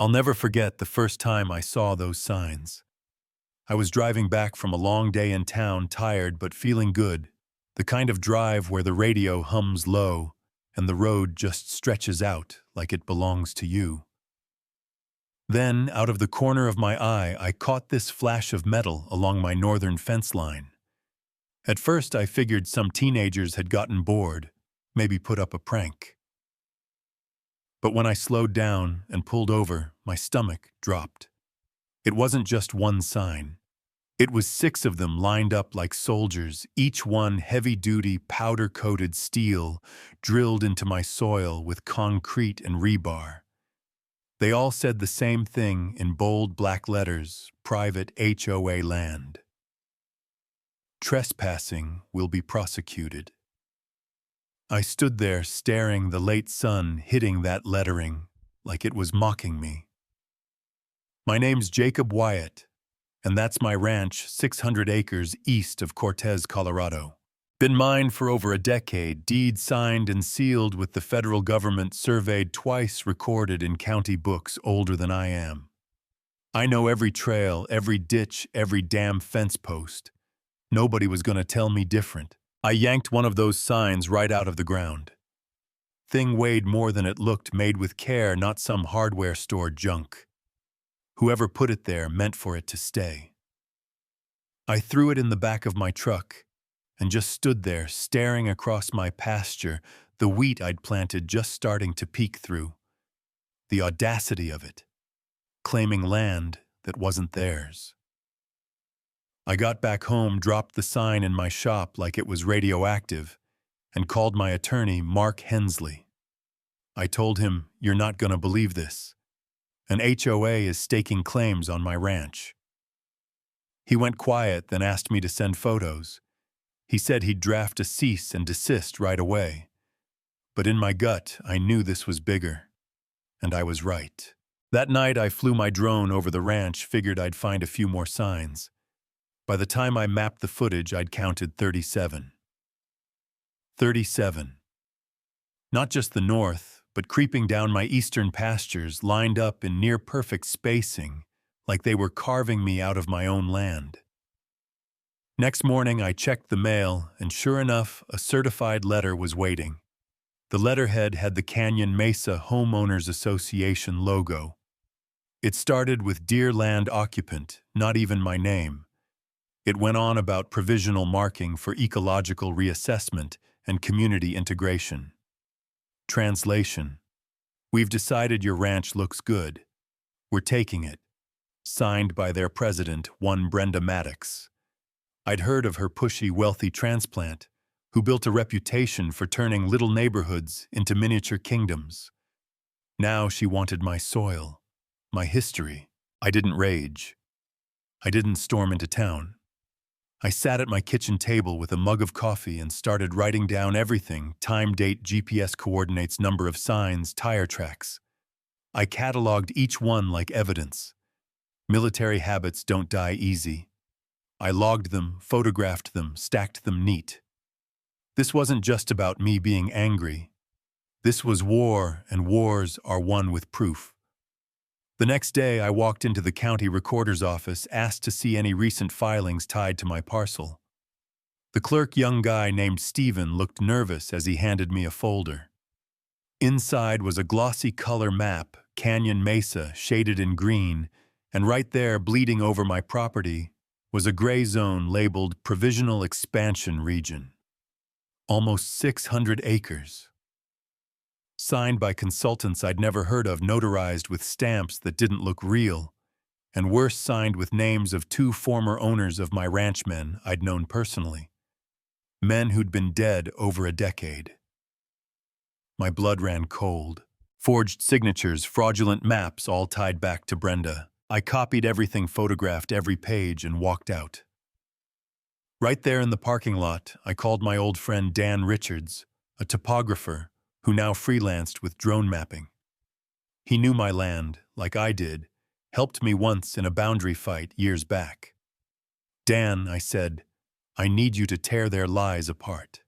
I'll never forget the first time I saw those signs. I was driving back from a long day in town, tired but feeling good, the kind of drive where the radio hums low and the road just stretches out like it belongs to you. Then, out of the corner of my eye, I caught this flash of metal along my northern fence line. At first, I figured some teenagers had gotten bored, maybe put up a prank. But when I slowed down and pulled over, my stomach dropped. It wasn't just one sign. It was 6 of them lined up like soldiers, each one heavy-duty, powder-coated steel, drilled into my soil with concrete and rebar. They all said the same thing in bold black letters: private HOA land. Trespassing will be prosecuted. I stood there staring, the late sun hitting that lettering like it was mocking me. My name's Jacob Wyatt, and that's my ranch, 600 acres east of Cortez, Colorado. Been mine for over a decade, deed signed and sealed with the federal government, surveyed twice, recorded in county books older than I am. I know every trail, every ditch, every damn fence post. Nobody was going to tell me different. I yanked one of those signs right out of the ground. Thing weighed more than it looked, made with care, not some hardware store junk. Whoever put it there meant for it to stay. I threw it in the back of my truck and just stood there staring across my pasture, the wheat I'd planted just starting to peek through. The audacity of it, claiming land that wasn't theirs. I got back home, dropped the sign in my shop like it was radioactive, and called my attorney, Mark Hensley. I told him, "You're not going to believe this. An HOA is staking claims on my ranch." He went quiet, then asked me to send photos. He said he'd draft a cease and desist right away. But in my gut, I knew this was bigger. And I was right. That night, I flew my drone over the ranch, figured I'd find a few more signs. By the time I mapped the footage, I'd counted 37. 37. Not just the north, but creeping down my eastern pastures, lined up in near-perfect spacing, like they were carving me out of my own land. Next morning, I checked the mail, and sure enough, a certified letter was waiting. The letterhead had the Canyon Mesa Homeowners Association logo. It started with "Dear Land Occupant," not even my name. It went on about provisional marking for ecological reassessment and community integration. Translation: "We've decided your ranch looks good. We're taking it." Signed by their president, one Brenda Maddox. I'd heard of her pushy, wealthy transplant, who built a reputation for turning little neighborhoods into miniature kingdoms. Now she wanted my soil, my history. I didn't rage. I didn't storm into town. I sat at my kitchen table with a mug of coffee and started writing down everything: time, date, GPS coordinates, number of signs, tire tracks. I cataloged each one like evidence. Military habits don't die easy. I logged them, photographed them, stacked them neat. This wasn't just about me being angry. This was war, and wars are won with proof. The next day, I walked into the county recorder's office, asked to see any recent filings tied to my parcel. The clerk, young guy named Steven, looked nervous as he handed me a folder. Inside was a glossy color map, Canyon Mesa, shaded in green, and right there, bleeding over my property, was a gray zone labeled Provisional Expansion Region. Almost 600 acres. Signed by consultants I'd never heard of, notarized with stamps that didn't look real, and worse, signed with names of 2 former owners of my ranchmen I'd known personally. Men who'd been dead over a decade. My blood ran cold. Forged signatures, fraudulent maps, all tied back to Brenda. I copied everything, photographed every page, and walked out. Right there in the parking lot, I called my old friend Dan Richards, a topographer who now freelanced with drone mapping. He knew my land, like I did, helped me once in a boundary fight years back. "Dan," I said, "I need you to tear their lies apart."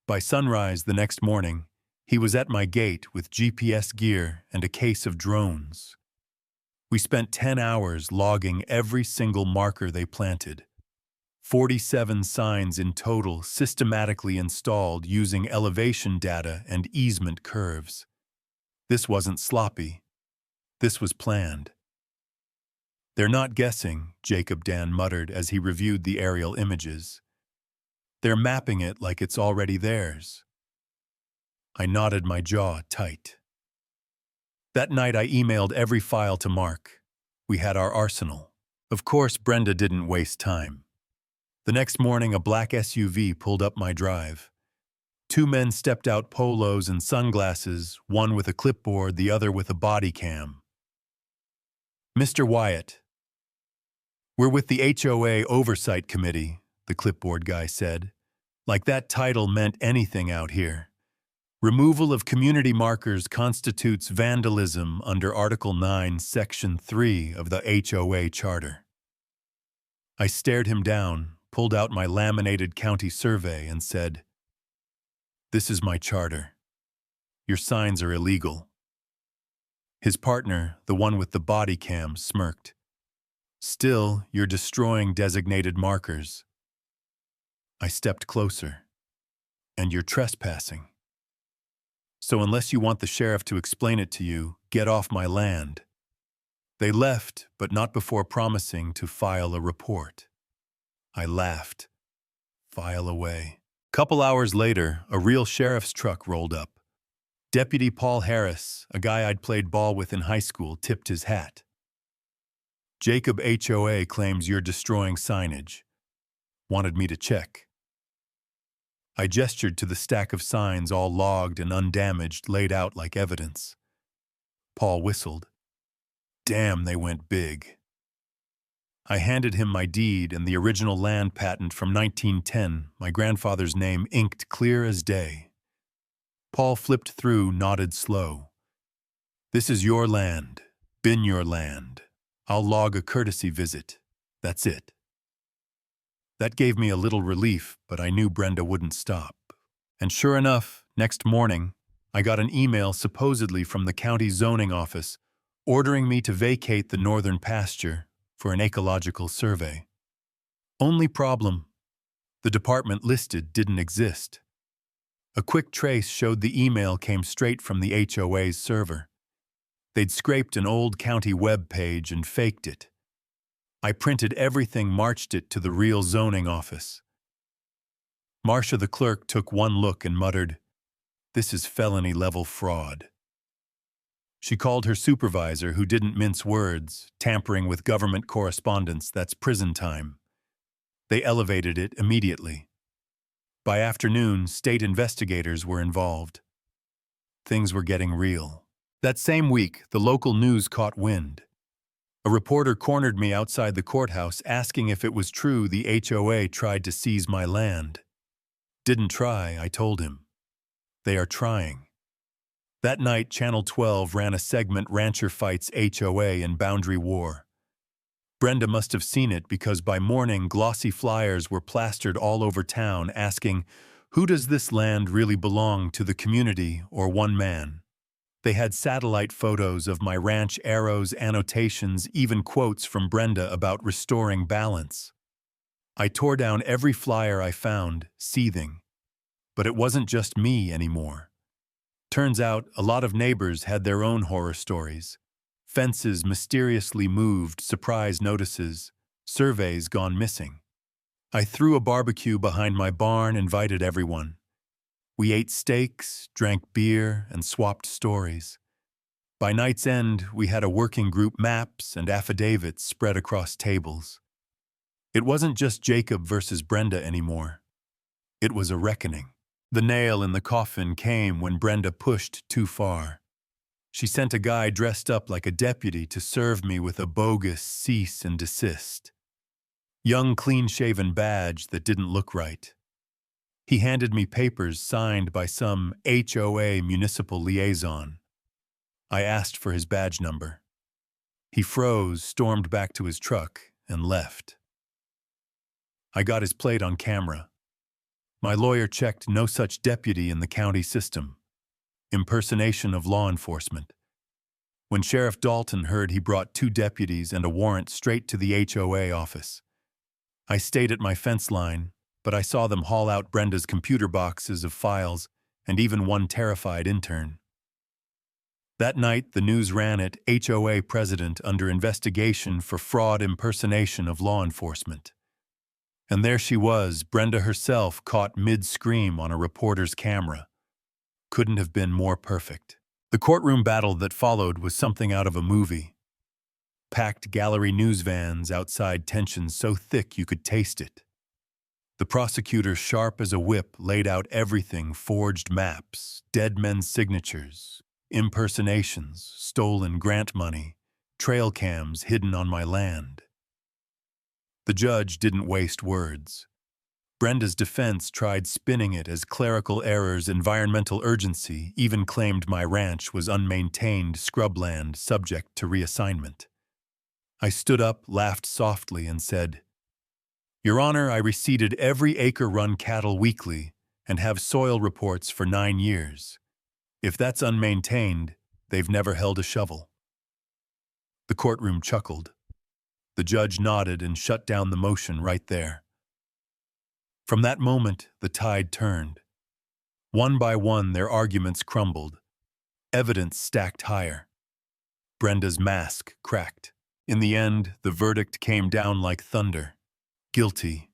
By sunrise the next morning, He was at my gate with GPS gear and a case of drones. We spent 10 hours logging every single marker they planted. 47 signs in total systematically installed using elevation data and easement curves. This wasn't sloppy. This was planned. "They're not guessing," Jacob Dan muttered as he reviewed the aerial images. "They're mapping it like it's already theirs." I nodded, my jaw tight. That night I emailed every file to Mark. We had our arsenal. Of course, Brenda didn't waste time. The next morning, a black SUV pulled up my drive. Two men stepped out, polos and sunglasses, one with a clipboard, the other with a body cam. "Mr. Wyatt, we're with the HOA Oversight Committee," the clipboard guy said. Like that title meant anything out here. "Removal of community markers constitutes vandalism under Article 9, Section 3 of the HOA Charter." I stared him down, pulled out my laminated county survey, and said, "This is my charter. Your signs are illegal." His partner, the one with the body cam, smirked. "Still, you're destroying designated markers." I stepped closer. "And you're trespassing. So unless you want the sheriff to explain it to you, get off my land." They left, but not before promising to file a report. I laughed. File away. Couple hours later, a real sheriff's truck rolled up. Deputy Paul Harris, a guy I'd played ball with in high school, tipped his hat. "Jacob HOA claims you're destroying signage. Wanted me to check." I gestured to the stack of signs, all logged and undamaged, laid out like evidence. Paul whistled. "Damn, they went big." I handed him my deed and the original land patent from 1910, my grandfather's name inked clear as day. Paul flipped through, nodded slow. "This is your land. Been your land. I'll log a courtesy visit. That's it." That gave me a little relief, but I knew Brenda wouldn't stop. And sure enough, next morning, I got an email supposedly from the county zoning office ordering me to vacate the northern pasture for an ecological survey. Only problem, the department listed didn't exist. A quick trace showed the email came straight from the HOA's server. They'd scraped an old county web page and faked it. I printed everything, marched it to the real zoning office. Marcia, the clerk, took one look and muttered, "This is felony-level fraud." She called her supervisor, who didn't mince words. "Tampering with government correspondence, that's prison time." They elevated it immediately. By afternoon, state investigators were involved. Things were getting real. That same week, the local news caught wind. A reporter cornered me outside the courthouse asking if it was true the HOA tried to seize my land. "Didn't try," I told him. "They are trying." That night, Channel 12 ran a segment, "Rancher Fights HOA in Boundary War." Brenda must have seen it because by morning, glossy flyers were plastered all over town asking, "Who does this land really belong to, the community or one man?" They had satellite photos of my ranch, arrows, annotations, even quotes from Brenda about restoring balance. I tore down every flyer I found, seething. But it wasn't just me anymore. Turns out a lot of neighbors had their own horror stories. Fences mysteriously moved, surprise notices, surveys gone missing. I threw a barbecue behind my barn, invited everyone. We ate steaks, drank beer, and swapped stories. By night's end, we had a working group, maps and affidavits spread across tables. It wasn't just Jacob versus Brenda anymore. It was a reckoning. The nail in the coffin came when Brenda pushed too far. She sent a guy dressed up like a deputy to serve me with a bogus cease and desist. Young, clean-shaven badge that didn't look right. He handed me papers signed by some HOA municipal liaison. I asked for his badge number. He froze, stormed back to his truck, and left. I got his plate on camera. My lawyer checked no such deputy in the county system. impersonation of law enforcement. When Sheriff Dalton heard, he brought 2 deputies and a warrant straight to the HOA office. I stayed at my fence line, but I saw them haul out Brenda's computer boxes of files and even one terrified intern. That night, the news ran it: HOA president under investigation for fraud impersonation of law enforcement. And there she was, Brenda herself, caught mid-scream on a reporter's camera. Couldn't have been more perfect. The courtroom battle that followed was something out of a movie. Packed gallery news vans outside, tension so thick you could taste it. The prosecutor, sharp as a whip, laid out everything: forged maps, dead men's signatures, impersonations, stolen grant money, trail cams hidden on my land. The judge didn't waste words. Brenda's defense tried spinning it as clerical errors, environmental urgency, even claimed my ranch was unmaintained scrubland subject to reassignment. I stood up, laughed softly, and said, "Your Honor, I reseeded every acre-run cattle weekly and have soil reports for 9 years. If that's unmaintained, they've never held a shovel." The courtroom chuckled. The judge nodded and shut down the motion right there. From that moment, the tide turned. One by one, their arguments crumbled. Evidence stacked higher. Brenda's mask cracked. In the end, the verdict came down like thunder. Guilty.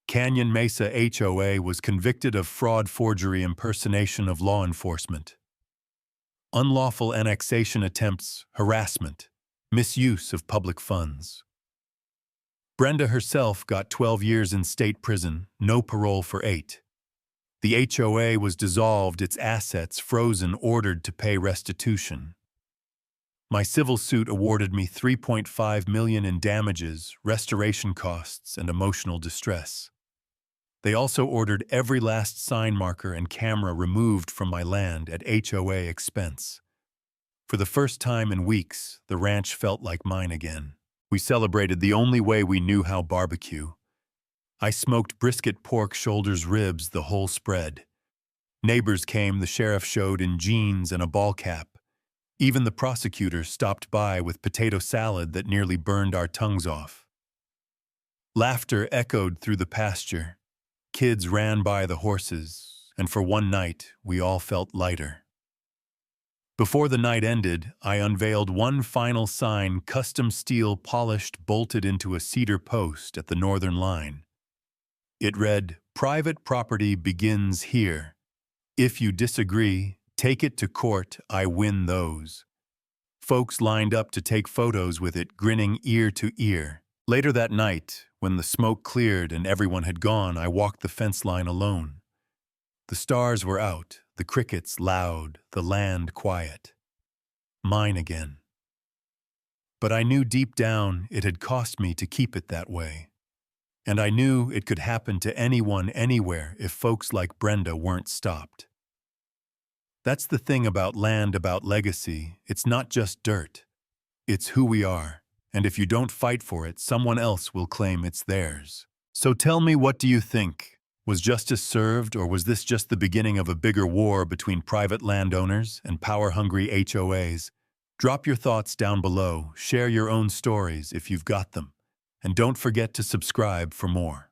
Canyon Mesa HOA was convicted of fraud, forgery, impersonation of law enforcement, unlawful annexation attempts, harassment, misuse of public funds. Brenda herself got 12 years in state prison, no parole for 8. The HOA was dissolved, its assets frozen, ordered to pay restitution. My civil suit awarded me $3.5 million in damages, restoration costs, and emotional distress. They also ordered every last sign marker and camera removed from my land at HOA expense. For the first time in weeks, the ranch felt like mine again. We celebrated the only way we knew how: barbecue. I smoked brisket, pork, shoulders, ribs, the whole spread. Neighbors came, the sheriff showed in jeans and a ball cap. Even the prosecutor stopped by with potato salad that nearly burned our tongues off. Laughter echoed through the pasture. Kids ran by the horses, and for one night, we all felt lighter. Before the night ended, I unveiled one final sign: custom steel, polished, bolted into a cedar post at the northern line. It read, "Private property begins here. If you disagree, take it to court, I win those." Folks lined up to take photos with it, grinning ear to ear. Later that night, when the smoke cleared and everyone had gone, I walked the fence line alone. The stars were out, the crickets loud, the land quiet. Mine again. But I knew deep down it had cost me to keep it that way. And I knew it could happen to anyone, anywhere, if folks like Brenda weren't stopped. That's the thing about land, about legacy. It's not just dirt. It's who we are. And if you don't fight for it, someone else will claim it's theirs. So tell me, what do you think? Was justice served, or was this just the beginning of a bigger war between private landowners and power-hungry HOAs? Drop your thoughts down below, share your own stories if you've got them, and don't forget to subscribe for more.